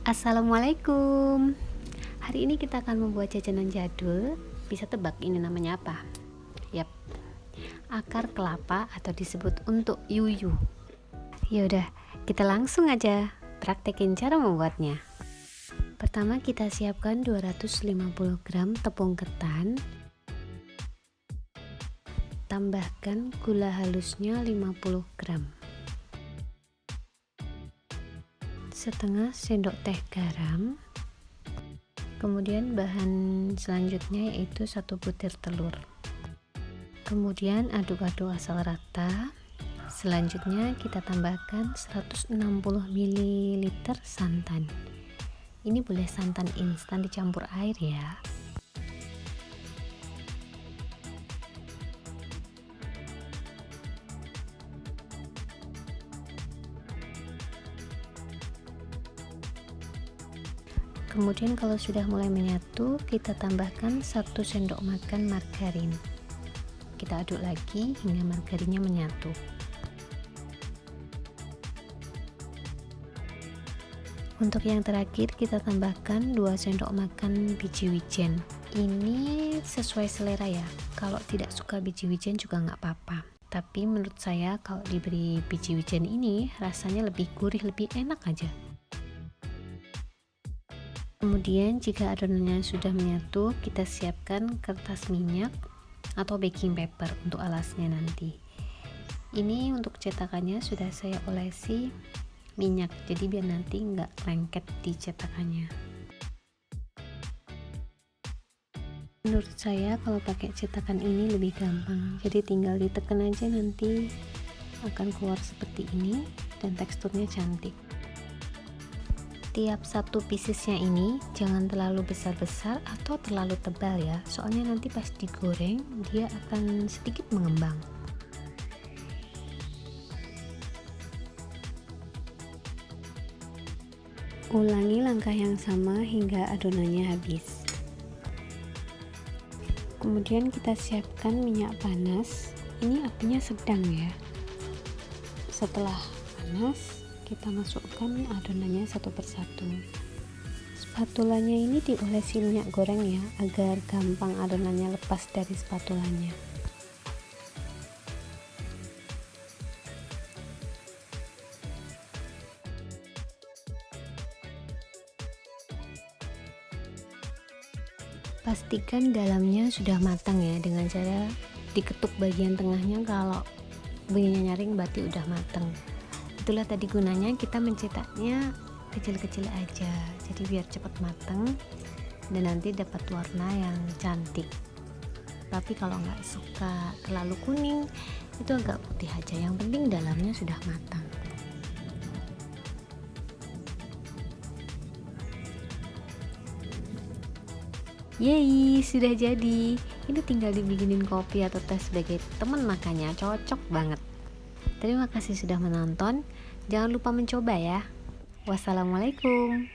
Assalamualaikum. Hari ini kita akan membuat jajanan jadul. Bisa tebak ini namanya apa? Yap, akar kelapa atau disebut untuk yuyu. Yaudah, kita langsung aja praktekin cara membuatnya. Pertama kita siapkan 250 gram tepung ketan. Tambahkan gula halusnya 50 gram. Setengah sendok teh garam. Kemudian bahan selanjutnya yaitu 1 butir telur. Kemudian aduk-aduk asal rata. Selanjutnya kita tambahkan 160 ml santan. Ini boleh santan instan dicampur air ya. Kemudian kalau sudah mulai menyatu, kita tambahkan 1 sendok makan margarin. Kita aduk lagi hingga margarinnya menyatu. Untuk yang terakhir kita tambahkan 2 sendok makan biji wijen. Ini sesuai selera ya. Kalau tidak suka biji wijen juga nggak apa-apa. Tapi menurut saya kalau diberi biji wijen ini rasanya lebih gurih, lebih enak aja. Kemudian jika adonannya sudah menyatu, kita siapkan kertas minyak atau baking paper untuk alasnya nanti. Ini untuk cetakannya sudah saya olesi minyak, jadi biar nanti nggak lengket di cetakannya. Menurut saya kalau pakai cetakan ini lebih gampang, jadi tinggal ditekan aja nanti akan keluar seperti ini dan teksturnya cantik. Tiap satu piecesnya ini jangan terlalu besar-besar atau terlalu tebal ya, soalnya nanti pas digoreng dia akan sedikit mengembang. Ulangi langkah yang sama hingga adonannya habis. Kemudian kita siapkan minyak panas, ini apinya sedang ya. Setelah panas, kita masukkan adonannya satu persatu. Spatulanya ini diolesi minyak goreng ya, agar gampang adonannya lepas dari spatulanya. Pastikan dalamnya sudah matang ya, dengan cara diketuk bagian tengahnya. Kalau bunyinya nyaring berarti udah matang. Itulah tadi gunanya kita mencetaknya kecil-kecil aja, jadi biar cepat matang dan nanti dapat warna yang cantik. Tapi kalau nggak suka terlalu kuning, itu agak putih aja, yang penting dalamnya sudah matang. Yeay, sudah jadi. Ini tinggal dibikinin kopi atau teh sebagai teman makannya, cocok banget. Terima kasih sudah menonton. Jangan lupa mencoba ya. Wassalamualaikum.